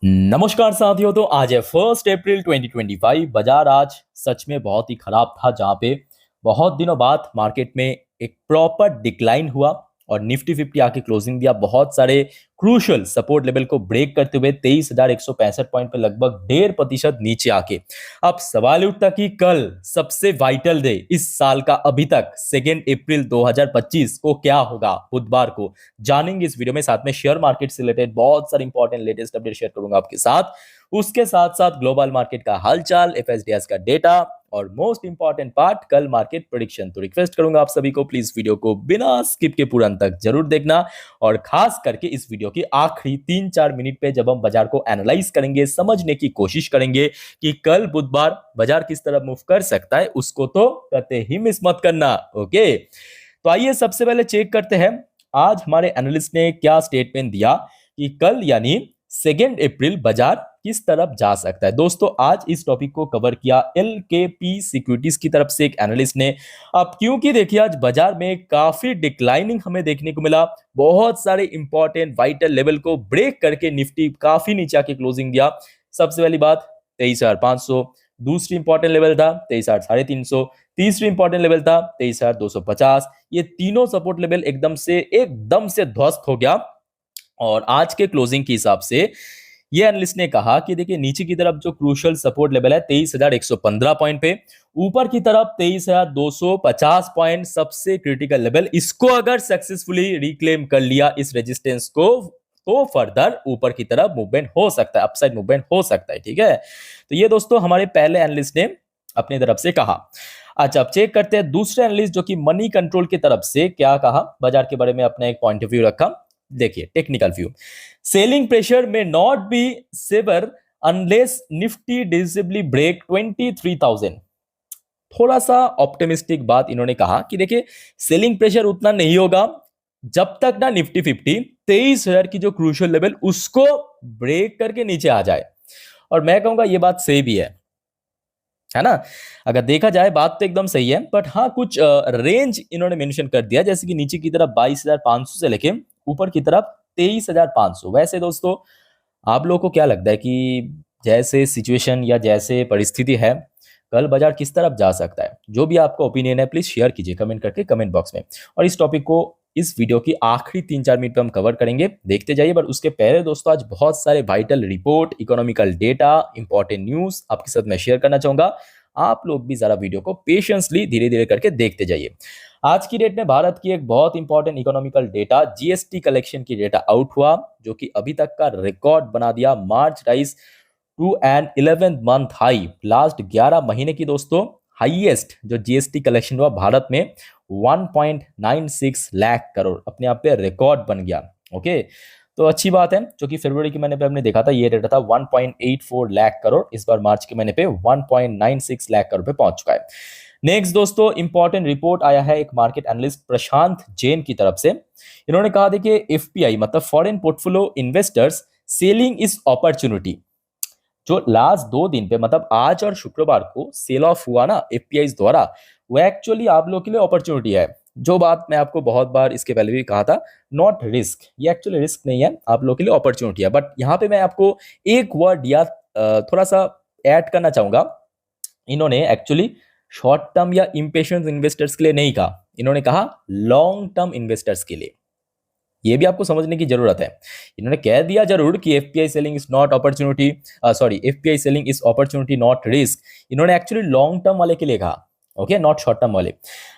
नमस्कार साथियों। तो आज है 1 अप्रैल 2025। बाजार आज सच में बहुत ही खराब था, जहां पे बहुत दिनों बाद मार्केट में एक प्रॉपर डिक्लाइन हुआ और निफ्टी 50 आके क्लोजिंग दिया बहुत सारे क्रूशियल सपोर्ट लेवल को ब्रेक करते हुए 23,165 पॉइंट पे लगभग 1.5% नीचे आके। अब सवाल उठता कि कल सबसे वाइटल डे इस साल का अभी तक 2 अप्रैल 2025 को क्या होगा, बुधवार को जानेंगे इस वीडियो में। साथ में शेयर मार्केट से रिलेटेड बहुत सारे इंपॉर्टेंट लेटेस्ट अपडेट शेयर करूंगा आपके साथ। उसके साथ साथ ग्लोबल मार्केट का हालचाल, एफएसडीएस का डेटा और मोस्ट इंपॉर्टेंट पार्ट कल मार्केट प्रेडिक्शन। तो रिक्वेस्ट करूंगा आप सभी को प्लीज वीडियो को बिना स्किप के पूरा अंत तक जरूर देखना, और खास करके इस वीडियो की आखिरी 3-4 मिनट पे जब हम बाजार को एनालाइज करेंगे, समझने की कोशिश करेंगे कि कल बुधवार बाजार किस तरह मूव कर सकता है, उसको तो कतई ही मिस मत करना। ओके, तो आइए सबसे पहले चेक करते हैं आज हमारे एनालिस्ट ने क्या स्टेटमेंट दिया कि कल यानी 2 अप्रैल बाजार किस तरफ जा सकता है। दोस्तों आज इस टॉपिक को कवर किया एलकेपी सिक्योरिटीज की तरफ से एक एनालिस्ट ने। अब क्योंकि देखिए आज बाजार में काफी डिक्लाइनिंग हमें देखने को मिला, बहुत सारे इंपॉर्टेंट वाइटल लेवल को ब्रेक करके निफ्टी काफी नीचे आके क्लोजिंग दिया। सबसे पहली बात 23,500, दूसरी इंपॉर्टेंट लेवल था 23,350, तीसरी इंपॉर्टेंट लेवल था 23,250। ये तीनों सपोर्ट लेवल एकदम से ध्वस्त हो गया। और आज के क्लोजिंग के हिसाब से ये एनालिस्ट ने कहा कि देखिए नीचे की तरफ जो क्रूशियल सपोर्ट लेवल है 23,115 पॉइंट पे, ऊपर की तरफ 23,250 पॉइंट सबसे क्रिटिकल लेवल। इसको अगर सक्सेसफुली रिक्लेम कर लिया इस रेजिस्टेंस को, तो फर्दर ऊपर की तरफ मूवमेंट हो सकता है, अपसाइड मूवमेंट हो सकता है। ठीक है, तो ये दोस्तों हमारे पहले एनालिस्ट ने अपनी तरफ से कहा। अच्छा, अब चेक करते हैं दूसरे एनालिस्ट जो कि मनी कंट्रोल की तरफ से क्या कहा, बाजार के बारे में अपना एक पॉइंट ऑफ व्यू रखा। देखिए टेक्निकल व्यू, सेलिंग प्रेशर में not be severe unless Nifty decisively break 23,000। थोड़ा सा ऑप्टिमिस्टिक बात इन्होंने कहा कि देखिए सेलिंग प्रेशर उतना नहीं होगा जब तक ना निफ्टी 50 23,000 की जो क्रूशियल लेवल उसको ब्रेक करके नीचे आ जाए। और मैं कहूंगा ये बात सही भी है ना। अगर देखा जाए बात तो एकदम सही है, बट हाँ कुछ रेंज इन्होंने मेंशन कर दिया, जैसे कि नीचे की तरफ 22,500 से लेके ऊपर की तरफ 23,500। वैसे दोस्तों आप लोगों को क्या लगता है कि जैसे सिचुएशन या जैसे परिस्थिति है, कल बाजार किस तरफ जा सकता है? जो भी आपका ओपिनियन है प्लीज शेयर कीजिए कमेंट करके कमेंट बॉक्स में। और इस टॉपिक को इस वीडियो की आखिरी 3-4 मिनट पे हम कवर करेंगे, देखते जाइए। बट उसके पहले दोस्तों आज बहुत सारे vital report, economical data, important news आपके साथ मैं शेयर करना चाहूंगा। आप लोग भी जरा वीडियो को पेशेंसली धीरे धीरे करके देखते जाइए। आज की डेट में भारत की एक बहुत important economical data GST collection की डेटा आउट हुआ, जो कि अभी तक का रिकॉर्ड बना दिया। March rise to an 11th month high, last 11 महीने की दोस्तों हाईएस्ट जो जीएसटी कलेक्शन हुआ भारत में 1.96 लाख करोड़, अपने आप पे रिकॉर्ड बन गया। ओके, तो अच्छी बात है, जो कि फरवरी के महीने पे हमने देखा था ये डेटा था 1.84 लाख करोड़, इस बार मार्च के महीने पे 1.96 लाख करोड़ पे पहुंच चुका है। नेक्स्ट दोस्तों इंपॉर्टेंट रिपोर्ट आया है एक मार्केट एनालिस्ट प्रशांत जैन की तरफ से। इन्होंने कहा देखिए एफपीआई मतलब foreign portfolio investors selling is opportunity. जो लास्ट 2 दिन पे मतलब आज और शुक्रवार को सेल ऑफ हुआ ना एफपीआई द्वारा, वो एक्चुअली आप लोगों के लिए अपॉर्चुनिटी है। जो बात मैं आपको बहुत बार इसके पहले भी कहा था, नॉट रिस्क, ये एक्चुअली रिस्क नहीं है, आप लोगों के लिए अपॉर्चुनिटी है। बट यहाँ पे मैं आपको एक वर्ड या थोड़ा सा ऐड करना चाहूंगा। इन्होंने एक्चुअली शॉर्ट टर्म या इम्पेशेंस इन्वेस्टर्स के लिए नहीं कहा, इन्होंने कहा लॉन्ग टर्म इन्वेस्टर्स के लिए। ये भी आपको समझने की जरूरत है। इन्होंने कह दिया जरूर कि FPI selling is not opportunity, sorry FPI selling is opportunity not risk. इन्होंने एक्चुअली लॉन्ग टर्म वाले के लिए कहा, ओके, नॉट शॉर्ट टर्म वाले।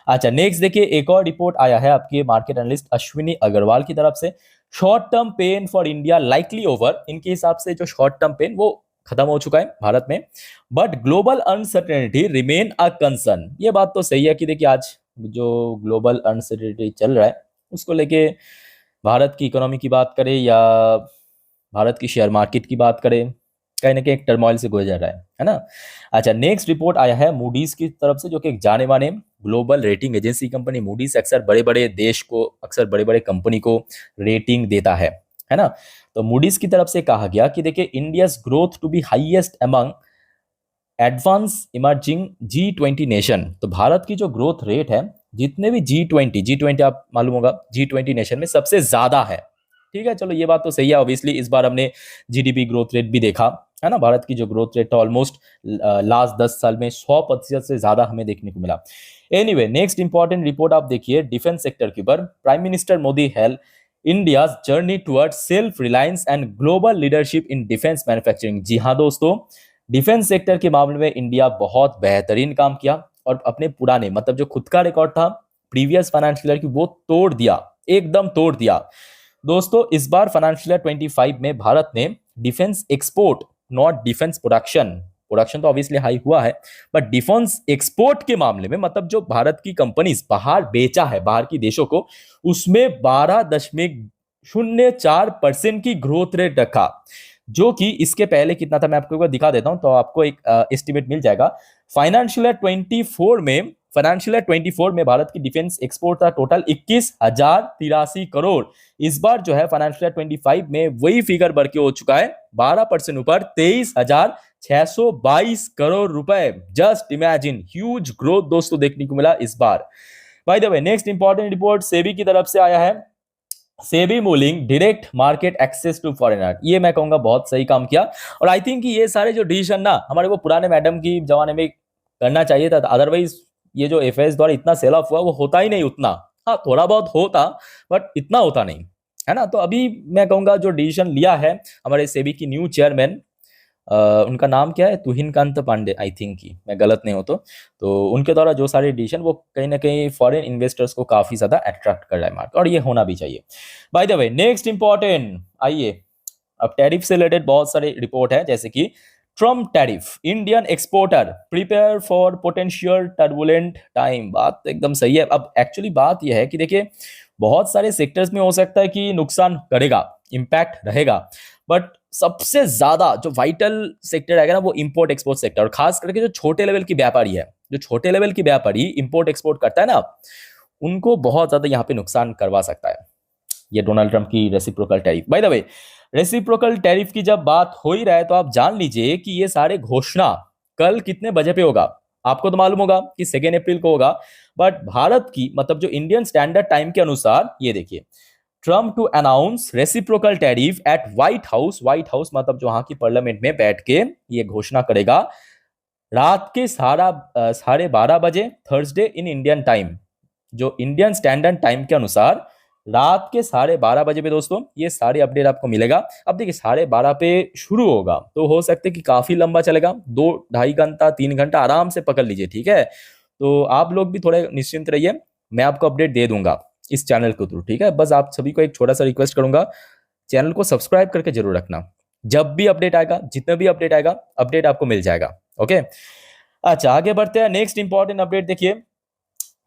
अच्छा नेक्स्ट देखिए एक और रिपोर्ट आया है आपके मार्केट एनालिस्ट अश्विनी अग्रवाल की तरफ से। Short term pain for India likely over, इनके हिसाब से जो शॉर्ट टर्म पेन वो खत्म हो चुका है भारत में, but global uncertainty remain a concern. ये बात तो सही है कि देखिए आज जो ग्लोबल अनसर्टेनिटी चल रहा है उसको लेके भारत की इकोनॉमी की बात करें या भारत की शेयर मार्केट की बात करें, कहीं ना कहीं एक टर्मोइल से गुजर रहा है ना। अच्छा नेक्स्ट रिपोर्ट आया है मूडीज की तरफ से, जो कि एक जाने माने global rating agency company Moody's अक्सर बड़े बड़े देश को, अक्सर बड़े बड़े कंपनी को रेटिंग देता है ना। तो मूडीज की तरफ से कहा गया कि देखिए India's growth to be highest among advance emerging G20 nation. तो भारत की जो ग्रोथ रेट है जितने भी G20 आप मालूम होगा G20 नेशन में सबसे ज्यादा है। ठीक है, चलो ये बात तो सही है। ऑब्वियसली इस बार हमने जीडीपी ग्रोथ रेट भी देखा है ना, भारत की जो ग्रोथ रेट था ऑलमोस्ट लास्ट 10 साल में 100% से ज्यादा हमें देखने को मिला। एनीवे, नेक्स्ट इंपॉर्टेंट रिपोर्ट आप देखिए डिफेंस सेक्टर के ऊपर। Prime minister Modi held India's journey towards self reliance and global leadership in defence manufacturing. जी हाँ दोस्तों, डिफेंस सेक्टर के मामले में इंडिया बहुत बेहतरीन काम किया और अपने पुराने मतलब जो खुद का रिकॉर्ड था प्रीवियस फाइनेंशियल ईयर की वो तोड़ दिया, एकदम तोड़ दिया। दोस्तों इस बार फाइनेंशियल ईयर 25 में भारत ने defence export, not defence production, production तो ऑब्वियसली हाई हुआ है, बट डिफेंस एक्सपोर्ट के मामले में मतलब जो भारत की कंपनीज बाहर बेचा है बाहर की देशों को, उसमें 12.04% की ग्रोथ रेट रखा, जो कि इसके पहले कितना था मैं आपको एक बार दिखा देता हूं तो आपको एक एस्टिमेट मिल जाएगा। फाइनेंशियल ईयर 24 में भारत की डिफेंस एक्सपोर्ट था टोटल 21,083 करोड़। इस बार जो है फाइनेंशियल ईयर 25 में वही फिगर बढ़ के हो चुका है 12% ऊपर 23,622 करोड़ रुपए। जस्ट इमेजिन, ह्यूज ग्रोथ दोस्तों देखने को मिला इस बार। By the way, next important report SEBI की तरफ से आया है। SEBI mulling direct market access to foreigner, ये मैं कहूंगा बहुत सही काम किया। और आई थिंक ये सारे जो डिसीजन ना हमारे वो पुराने मैडम की जमाने में करना चाहिए था, अदरवाइज ये जो एफएस द्वारा इतना सेल ऑफ हुआ वो होता ही नहीं उतना। हाँ थोड़ा बहुत होता बट इतना होता नहीं, है ना। तो अभी मैं कहूंगा जो डिसीजन लिया है हमारे सेबी की न्यू चेयरमैन, उनका नाम क्या है, तुहिनकांत पांडे आई थिंक की, मैं गलत नहीं हो तो उनके द्वारा जो सारे डिसीजन वो कहीं ना कहीं फॉरेन इन्वेस्टर्स को काफी ज्यादा अट्रैक्ट कर रहा है मार्केट, और ये होना भी चाहिए। Bye the way, next important, आइए अब टैरिफ से रिलेटेड बहुत सारे रिपोर्ट है, जैसे कि Trump tariff, Indian exporter prepare for potential turbulent time. बात तो एकदम सही है। अब एक्चुअली बात यह है कि देखिए बहुत सारे सेक्टर्स में हो सकता है कि नुकसान करेगा, इंपैक्ट रहेगा, बट सबसे ज्यादा जो वाइटल सेक्टर रहेगा ना वो इंपोर्ट एक्सपोर्ट सेक्टर, और खास करके जो छोटे लेवल की व्यापारी है, जो छोटे लेवल की व्यापारी इंपोर्ट एक्सपोर्ट करता है ना, उनको बहुत ज्यादा यहाँ पे नुकसान करवा सकता है ये डोनाल्ड ट्रंप की reciprocal tariff. Bye the way, reciprocal tariff की जब बात हो ही रहा है तो आप जान लीजिए कि ये सारे घोषणा कल कितने बजे पे होगा। आपको तो मालूम होगा कि 2 अप्रैल को होगा, बट भारत की मतलब जो इंडियन स्टैंडर्ड टाइम के अनुसार ये देखिए, Trump to announce reciprocal tariff at White House, White House मतलब जो वहां की पार्लियामेंट में बैठ के ये घोषणा करेगा रात के 12:30 बजे थर्सडे इन इंडियन टाइम, जो इंडियन स्टैंडर्ड टाइम के अनुसार रात के 12:30 बजे पे दोस्तों ये सारे अपडेट आपको मिलेगा। अब देखिए 12:30 पे शुरू होगा तो हो सकता है कि काफी लंबा चलेगा, 2-2.5 घंटा 3 घंटा आराम से पकड़ लीजिए, ठीक है। तो आप लोग भी थोड़े निश्चिंत रहिए, मैं आपको अपडेट दे दूंगा इस चैनल के थ्रू, ठीक है। बस आप सभी को एक छोटा सा रिक्वेस्ट करूंगा, चैनल को सब्सक्राइब करके जरूर रखना, जब भी अपडेट आएगा, जितना भी अपडेट आएगा, अपडेट आपको मिल जाएगा, ओके। अच्छा आगे बढ़ते हैं, नेक्स्ट इंपॉर्टेंट अपडेट देखिए,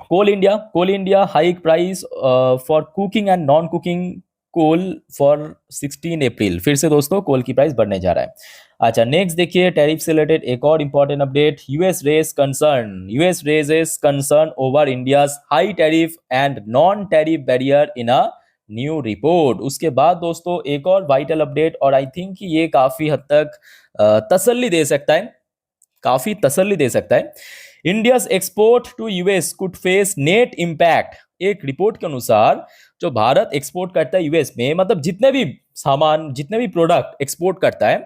Coal India hike price for cooking and non cooking coal for 16 April. फिर से दोस्तों कोल की प्राइस बढ़ने जा रहा है। अच्छा नेक्स्ट देखिए, टैरिफ से रिलेटेड एक और important update, US raises concern over India's high tariff and non tariff barrier in a new report. उसके बाद दोस्तों एक और वाइटल अपडेट, और आई थिंक ये काफी हद तक तसल्ली दे सकता है, काफी तसल्ली दे सकता है। India's export to US could face net impact. एक रिपोर्ट के अनुसार जो भारत एक्सपोर्ट करता है यूएस में, मतलब जितने भी सामान, जितने भी प्रोडक्ट एक्सपोर्ट करता है,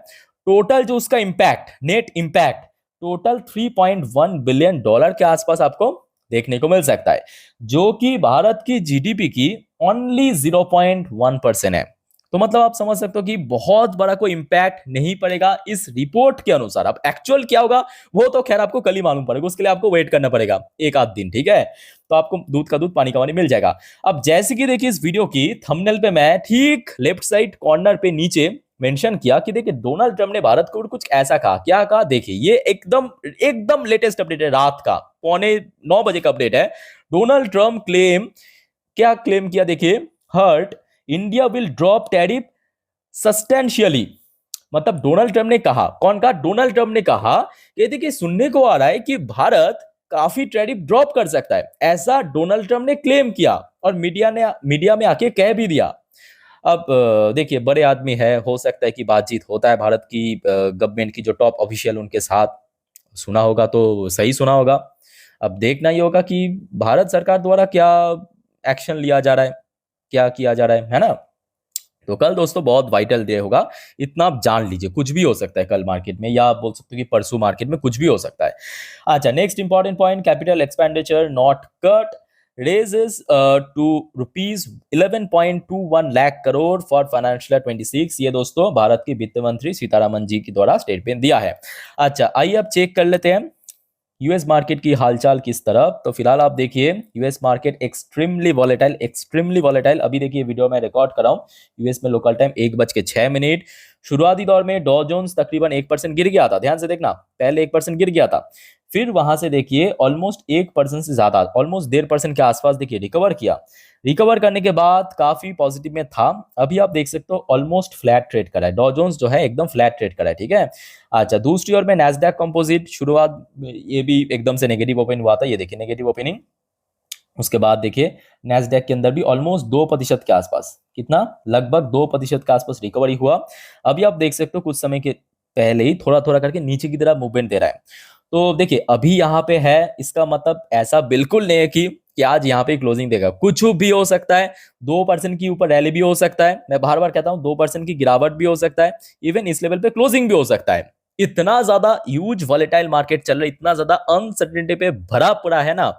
टोटल जो उसका impact, net impact total $3.1 billion के आसपास आपको देखने को मिल सकता है, जो कि भारत की जीडीपी की ओनली 0.1% है। तो मतलब आप समझ सकते हो कि बहुत बड़ा कोई इंपैक्ट नहीं पड़ेगा इस रिपोर्ट के अनुसार। अब एक्चुअल क्या होगा वो तो खैर आपको कल ही मालूम पड़ेगा, उसके लिए आपको वेट करना पड़ेगा एक आध दिन, ठीक है। तो आपको दूध का दूध पानी का पानी मिल जाएगा। अब जैसे कि देखिए इस वीडियो की थंबनेल पे मैं ठीक लेफ्ट साइड कॉर्नर पे नीचे मेंशन किया कि देखिए डोनाल्ड ट्रंप ने भारत को कुछ ऐसा कहा, क्या कहा देखिए, ये एकदम एकदम लेटेस्ट अपडेट है, रात का 8:45 बजे का अपडेट है। डोनाल्ड ट्रंप क्या क्लेम किया देखिए, hurt India will drop tariff substantially. मतलब डोनाल्ड ट्रंप ने कहा, कौन कहा, डोनाल्ड ट्रंप ने कहा कि देखिए सुनने को आ रहा है कि भारत काफी टैरिफ ड्रॉप कर सकता है, ऐसा डोनाल्ड ट्रंप ने क्लेम किया और मीडिया में आके कह भी दिया। अब देखिए बड़े आदमी है, हो सकता है कि बातचीत होता है भारत की गवर्नमेंट की जो टॉप ऑफिशियल उनके साथ, सुना होगा तो सही सुना होगा। अब देखना ही होगा कि भारत सरकार द्वारा क्या एक्शन लिया जा रहा है, क्या किया जा रहा है ना। तो कल दोस्तों बहुत वाइटल डे होगा, इतना आप जान लीजिए। कुछ भी हो सकता है कल मार्केट में, या आप बोल सकते हो कि परसों मार्केट में कुछ भी हो सकता है। अच्छा, next important point, capital expenditure not cut raises to rupees 11.21 lakh crore for financial 26। ये दोस्तों भारत की वित्त मंत्री सीतारामन जी के द्वारा स्टेटमेंट दिया है। अच्छा, आइए अब चेक कर लेते हैं यूएस मार्केट की हालचाल किस तरफ। तो फिलहाल आप देखिए US market extremely volatile, extremely volatile. अभी देखिए वीडियो में रिकॉर्ड कर रहा हूँ, यूएस में लोकल टाइम 1:06। शुरुआती दौर में डॉ जोन्स तकरीबन 1% गिर गया था, ध्यान से देखना, पहले 1% गिर गया था, फिर वहां से देखिए ऑलमोस्ट 1% से ज्यादा, ऑलमोस्ट 1.5% के आसपास देखिए रिकवर किया। रिकवर करने के बाद काफी पॉजिटिव में था। अभी आप देख सकते हो ऑलमोस्ट फ्लैट ट्रेड करा है, डॉ जोन्स जो है एकदम फ्लैट ट्रेड करा है, ठीक है। अच्छा, दूसरी ओर में नैस्डैक कंपोजिट शुरुआत ये भी एकदम से नेगेटिव ओपन हुआ था, ये देखिए नेगेटिव ओपनिंग। उसके बाद देखिए नैस्डैक के अंदर भी ऑलमोस्ट 2% के आसपास, कितना, लगभग 2% के आसपास रिकवरी हुआ। अभी आप देख सकते हो कुछ समय के पहले ही थोड़ा थोड़ा करके नीचे की तरफ मूवमेंट दे रहा है। तो देखिए अभी यहाँ पे है, इसका मतलब ऐसा बिल्कुल नहीं है कि आज यहाँ पे क्लोजिंग देगा, कुछ भी हो सकता है। 2% की ऊपर रैली भी हो सकता है, मैं बार बार कहता हूँ 2% की गिरावट भी हो सकता है, इवन इस लेवल पे क्लोजिंग भी हो सकता है। इतना ज्यादा ह्यूज वॉलेटाइल मार्केट चल रहा है, इतना ज्यादा अनसर्टेनिटी पे भरा पड़ा है ना,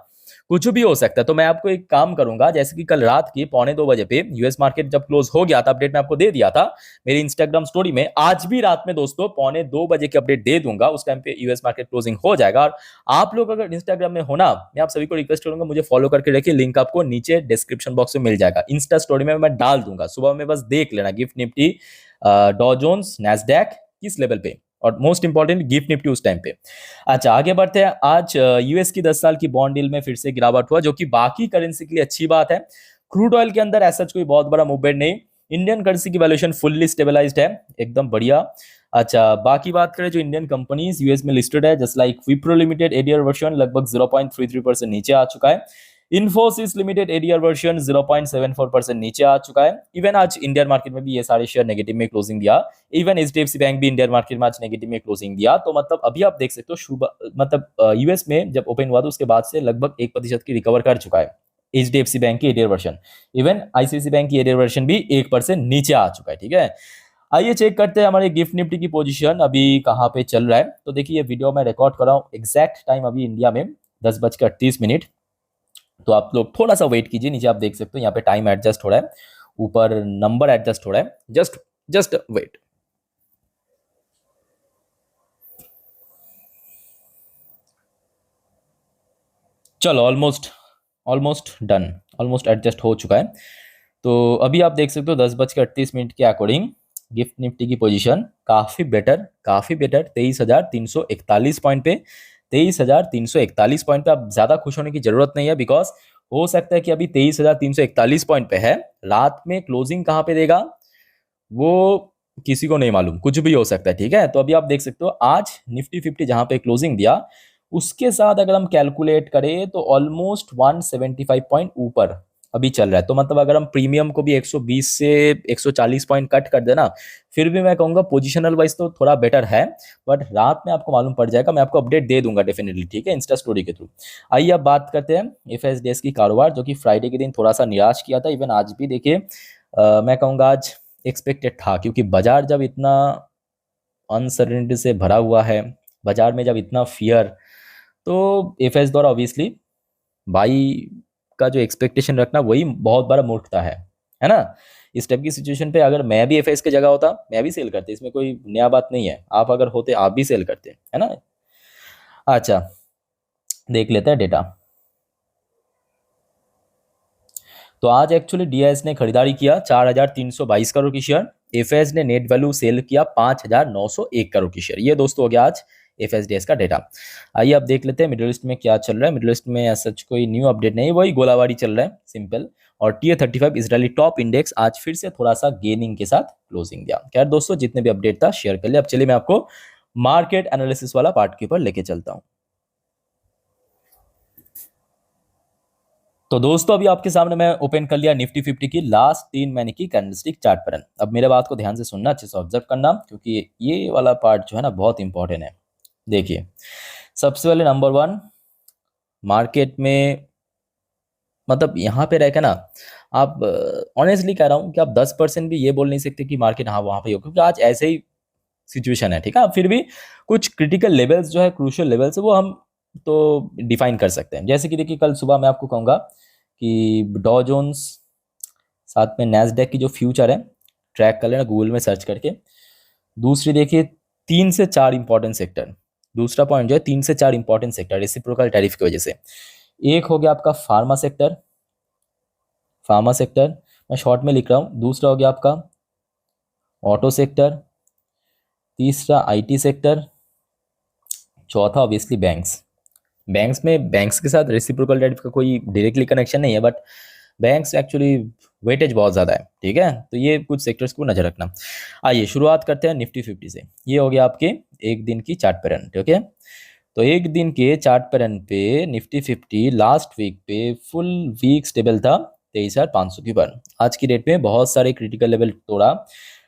कुछ भी हो सकता है। तो मैं आपको एक काम करूंगा, जैसे कि कल रात की 1:45 पे यूएस मार्केट जब क्लोज हो गया था, अपडेट मैं आपको दे दिया था मेरी इंस्टाग्राम स्टोरी में। आज भी रात में दोस्तों 1:45 की अपडेट दे दूंगा, उस टाइम पे यूएस मार्केट क्लोजिंग हो जाएगा। और आप लोग अगर इंस्टाग्राम में हो ना, मैं आप सभी को रिक्वेस्ट करूंगा मुझे फॉलो करके रखिए, लिंक आपको नीचे डिस्क्रिप्शन बॉक्स में मिल जाएगा, इंस्टा स्टोरी में मैं डाल दूंगा, सुबह में बस देख लेना गिफ्ट निफ्टी, डॉ जोन्स, नैस्डैक किस लेवल पे, और मोस्ट इंपॉर्टेंट गिफ्ट निफ्टी उस टाइम पे। अच्छा, आगे बढ़ते हैं। आज यूएस की 10 साल की बॉन्ड डील में फिर से गिरावट हुआ, जो कि बाकी करेंसी के लिए अच्छी बात है। क्रूड ऑयल के अंदर ऐसा कोई बहुत बड़ा मूवमेंट नहीं, इंडियन करेंसी की वैल्यूएशन फुल्ली स्टेबलाइज्ड है, एकदम बढ़िया। अच्छा, बाकी बात करें जो इंडियन कंपनीज यूएस में लिस्टेड है, just like Wipro limited ADR version लगभग 0.33% नीचे आ चुका है। इन्फोसिस लिमिटेड एडीआर वर्जन 0.74% नीचे आ चुका है। इवन आज इंडियन मार्केट में भी ये सारे शेयर नेगेटिव में क्लोजिंग दिया। इवन एचडीएफसी बैंक भी इंडियन मार्केट में आज नेगेटिव में क्लोजिंग दिया। तो मतलब अभी आप देख सकते हो मतलब यूएस में जब ओपन हुआ था उसके बाद से लगभग 1% की रिकवर कर चुका है एचडीएफसी बैंक की ADR version. Even ICIC bank की एडीआर वर्जन भी 1% नीचे आ चुका है, ठीक है। आइए चेक करते हैं हमारे गिफ्ट निफ्टी की पोजीशन अभी कहाँ पे चल रहा है। तो देखिए ये वीडियो मैं रिकॉर्ड कर रहा हूँ एग्जैक्ट टाइम अभी इंडिया में 10:38। तो आप लोग थोड़ा सा वेट कीजिए, नीचे आप देख सकते हो यहाँ पे टाइम एडजस्ट हो रहा है, ऊपर नंबर एडजस्ट हो रहा है, जस्ट जस्ट वेट। चलो almost almost done, almost adjust हो चुका है। तो अभी आप देख सकते हो 10:38 के अकॉर्डिंग गिफ्ट निफ्टी की पोजीशन काफी बेटर 23,341 पॉइंट पे, 23,341 पॉइंट पे। अब ज्यादा खुश होने की जरूरत नहीं है, बिकॉज हो सकता है कि अभी 23,341 पॉइंट पे है, रात में क्लोजिंग कहाँ पे देगा वो किसी को नहीं मालूम, कुछ भी हो सकता है, ठीक है। तो अभी आप देख सकते हो आज निफ्टी 50 जहां पे क्लोजिंग दिया उसके साथ अगर हम कैलकुलेट करें तो ऑलमोस्ट 175 पॉइंट ऊपर अभी चल रहा है। तो मतलब अगर हम प्रीमियम को भी 120 से 140 पॉइंट कट कर देना, फिर भी मैं कहूंगा पोजिशनल वाइज तो थोड़ा बेटर है। बट रात में आपको मालूम पड़ जाएगा, मैं आपको अपडेट दे दूंगा डेफिनेटली, ठीक है, इंस्टा स्टोरी के थ्रू। आइए अब बात करते हैं एफएसडीएस की कारोबार, जो कि फ्राइडे के दिन थोड़ा सा निराश किया था। इवन आज भी देखिए मैं कहूँगा आज एक्सपेक्टेड था, क्योंकि बाजार जब इतना अनसर्टेनिटी से भरा हुआ है, बाजार में जब इतना फियर, तो एफएस द्वारा ऑब्वियसली बाई का जो एक्सपेक्टेशन रखना वही बहुत बड़ा मूर्खता है ना। इस टाइप की सिचुएशन पे अगर मैं भी एफएस की जगह होता मैं भी सेल करते, इसमें कोई नया बात नहीं है, आप अगर होते आप भी सेल करते, है ना। अच्छा, देख लेते हैं डेटा। तो आज एक्चुअली डीआईएस ने खरीदारी किया 4,322 करोड़ की शेयर, एफएस ने नेट वैल्यू सेल किया 5,901 करोड़ की शेयर। ये दोस्तों हो गया आज एफएसडीएस का डेटा। आइए अब देख लेते हैं मिडिल ईस्ट में क्या चल रहा है। मिडिल ईस्ट में ऐसा कोई न्यू अपडेट नहीं, वही गोलाबारी चल रहा है सिंपल। और टीए 35 इजरायली टॉप इंडेक्स आज फिर से थोड़ा सा गेनिंग के साथ क्लोजिंग दिया। खैर दोस्तों, जितने भी अपडेट था शेयर कर लिया। अब चलिए मैं आपको मार्केट एनालिसिस वाला पार्ट के ऊपर लेके चलता हूँ। तो दोस्तों अभी आपके सामने मैं ओपन कर लिया निफ्टी 50 की लास्ट 3 महीने की कैंडलस्टिक चार्ट पैटर्न। अब मेरे बात को ध्यान से सुनना, अच्छे से ऑब्जर्व करना, क्योंकि ये वाला पार्ट जो है ना बहुत इंपॉर्टेंट है। देखिए सबसे पहले नंबर 1, मार्केट में मतलब यहाँ पे रहकर ना आप ऑनेस्टली कह रहा हूँ कि आप 10% भी ये बोल नहीं सकते कि मार्केट हाँ वहाँ पे हो, क्योंकि आज ऐसे ही सिचुएशन है, ठीक है। फिर भी कुछ क्रिटिकल लेवल्स जो है, क्रूशियल लेवल्स, वो हम तो डिफाइन कर सकते हैं। जैसे कि देखिए, कल सुबह मैं आपको कहूँगा कि डॉ जोन्स साथ में नैस्डैक की जो फ्यूचर है, ट्रैक कर लेना गूगल में सर्च करके। दूसरी देखिए, 3 से 4 इंपॉर्टेंट सेक्टर, दूसरा पॉइंट जो है 3 से 4 इंपॉर्टेंट सेक्टर रेसिप्रोकल टैरिफ की वजह से। एक हो गया आपका फार्मा सेक्टर, फार्मा सेक्टर मैं शॉर्ट में लिख रहा हूँ। दूसरा हो गया आपका ऑटो सेक्टर, तीसरा आईटी सेक्टर, चौथा ऑब्वियसली बैंक्स। बैंक्स में, बैंक्स के साथ रेसिप्रोकल टैरिफ का कोई डायरेक्टली कनेक्शन नहीं है, बट बैंक्स एक्चुअली वेटेज बहुत ज़्यादा है, ठीक है। तो ये कुछ सेक्टर्स को नजर रखना। आइए शुरुआत करते हैं निफ्टी 50 से। ये हो गया आपके एक दिन की चार्ट पैटर्न, ठीक है। तो एक दिन के चार्ट पैटर्न पे निफ्टी 50 लास्ट वीक पे फुल वीक स्टेबल था 23,500 के ऊपर। आज की डेट में बहुत सारे क्रिटिकल लेवल तोड़ा।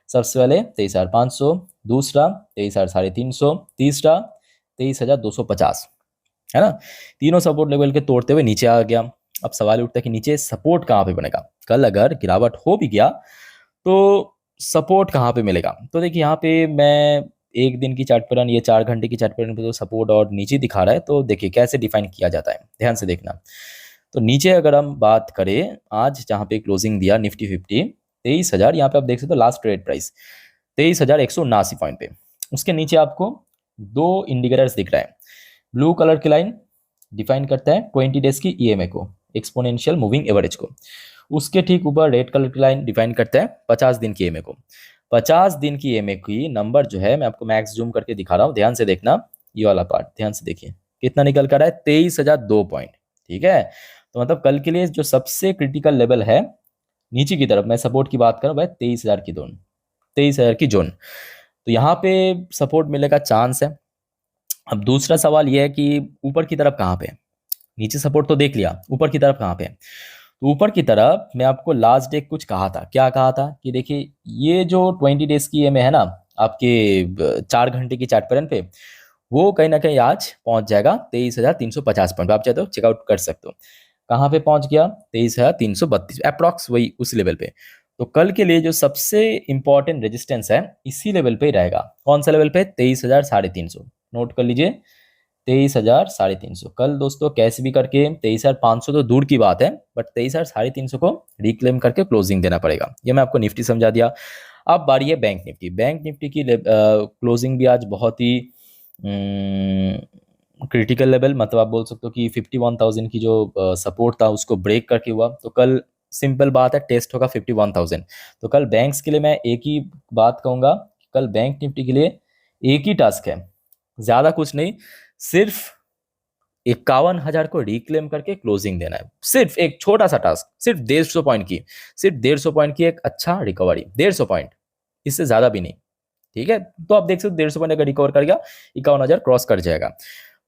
सबसे पहले 23,500, दूसरा 23,350, तीसरा 23,250, है ना। तीनों सपोर्ट लेवल के तोड़ते हुए नीचे आ गया। अब सवाल उठता है कि नीचे सपोर्ट कहाँ पे बनेगा। कल अगर गिरावट हो भी गया तो सपोर्ट कहाँ पे मिलेगा। तो देखिए यहाँ पे मैं एक दिन की चार्ट पैटर्न, ये 4 घंटे की चार्ट पैटर्न पे तो सपोर्ट और नीचे दिखा रहा है। तो देखिए कैसे डिफाइन किया जाता है, ध्यान से देखना। तो नीचे अगर हम बात करें, आज जहाँ पे क्लोजिंग दिया निफ्टी 50 23,000, यहाँ पे आप देख सकते हो लास्ट ट्रेड प्राइस 23,179 पॉइंट पे। उसके नीचे आपको 2 इंडिकेटर्स दिख रहा है। ब्लू कलर की लाइन डिफाइन करता है 20 डेज की ईएमए को, एक्सपोनेंशियल मूविंग एवरेज को। उसके ठीक ऊपर रेड कलर की लाइन डिफाइन करता है 50 दिन की ईएमए को। 50 दिन की ईएमए की नंबर जो है, मैं आपको मैक्स जूम करके दिखा रहा हूँ, ध्यान से देखना। ये वाला पार्ट ध्यान से देखिए, कितना निकल कर रहा है, 23,002 पॉइंट, ठीक है। तो मतलब कल के लिए जो सबसे क्रिटिकल लेवल है नीचे की तरफ, मैं सपोर्ट की बात करूँ भाई, 23,000 की जोन, 23,000 की जोन। तो यहाँ पे सपोर्ट मिलने का चांस है। अब दूसरा सवाल यह है कि ऊपर की तरफ कहाँ पे है। नीचे सपोर्ट तो देख लिया, ऊपर की तरफ कहाँ पे है। तो ऊपर की तरफ मैं आपको लास्ट डे कुछ कहा था, क्या कहा था कि देखिए ये जो 20 डेज की में है ना, आपके 4 घंटे की चार्ट पैटर्न पे, वो कहीं ना कहीं आज पहुंच जाएगा 23,350 पॉइंट। आप चाहे तो चेकआउट कर सकते हो। कहाँ पे पहुंच गया, 23,332 अप्रॉक्स, वही उस लेवल पे। तो कल के लिए जो सबसे इंपॉर्टेंट रेजिस्टेंस है इसी लेवल पे ही रहेगा। कौन सा लेवल पे, 23,350। नोट कर लीजिए, 23,350। कल दोस्तों कैसे भी करके 23,500 तो दूर की बात है, बट 23,350 को रिक्लेम करके क्लोजिंग देना पड़ेगा। ये मैं आपको निफ्टी समझा दिया। अब बारी है बैंक निफ्टी। बैंक निफ्टी की क्लोजिंग भी आज बहुत ही क्रिटिकल लेवल, मतलब आप बोल सकते हो कि 51,000 की जो सपोर्ट था उसको ब्रेक करके हुआ। तो कल सिंपल बात है, टेस्ट होगा 51,000। तो कल बैंक्स के लिए मैं एक ही बात कहूंगा, कल बैंक निफ्टी के लिए एक ही टास्क है, ज्यादा कुछ नहीं, सिर्फ 51,000 को रिक्लेम करके क्लोजिंग देना है। सिर्फ एक छोटा सा टास्क, सिर्फ 150 पॉइंट की, सिर्फ 150 पॉइंट की एक अच्छा रिकवरी, 150 पॉइंट, इससे ज्यादा भी नहीं, ठीक है। तो आप देख सकते हो 150 पॉइंट अगर रिकवर कर गया 51,000 क्रॉस कर जाएगा।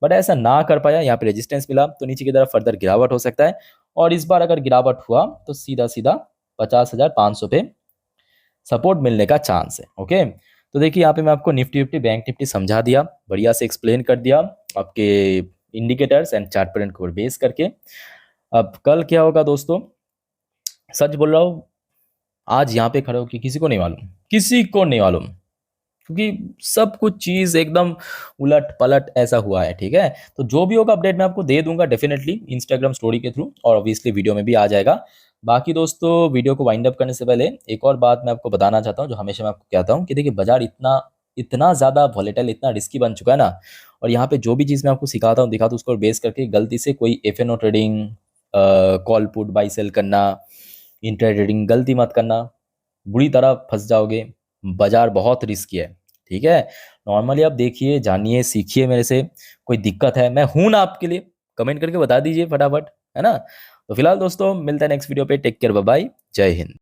बट ऐसा ना कर पाया, यहाँ पे रेजिस्टेंस मिला, तो नीचे की तरफ फर्दर गिरावट हो सकता है। और इस बार अगर गिरावट हुआ तो सीधा सीधा 50,500 पे सपोर्ट मिलने का चांस है। ओके, तो देखिए यहाँ पे मैं आपको निफ्टी फिफ्टी बैंक निफ्टी समझा दिया, बढ़िया से एक्सप्लेन कर दिया आपके इंडिकेटर्स एंड चार्ट पैटर्न को बेस करके। अब कल क्या होगा दोस्तों, सच बोल रहा हूँ, आज यहाँ पे खड़े होकर किसी को नहीं मालूम, किसी को नहीं मालूम, क्योंकि सब कुछ चीज एकदम उलट पलट ऐसा हुआ है, ठीक है। तो जो भी होगा अपडेट मैं आपको दे दूंगा डेफिनेटली इंस्टाग्राम स्टोरी के थ्रू, और ऑब्वियसली वीडियो में भी आ जाएगा। बाकी दोस्तों, वीडियो को वाइंड अप करने से पहले एक और बात मैं आपको बताना चाहता हूँ, जो हमेशा मैं आपको कहता हूँ कि देखिए बाजार इतना इतना ज्यादा वॉलेटाइल, इतना रिस्की बन चुका है ना। और यहाँ पे जो भी चीज मैं आपको सिखाता हूँ, दिखाता हूँ, उसको बेस करके गलती से कोई FNO trading, call put buy sell करना, इंट्रा ट्रेडिंग गलती मत करना, बुरी तरह फंस जाओगे। बाजार बहुत रिस्की है, ठीक है। नॉर्मली आप देखिए, जानिए, सीखिए मेरे से। कोई दिक्कत है, मैं हूं ना आपके लिए, कमेंट करके बता दीजिए फटाफट, है ना। तो फिलहाल दोस्तों मिलते हैं नेक्स्ट वीडियो पे। टेक केयर, बाय बाय, जय हिंद।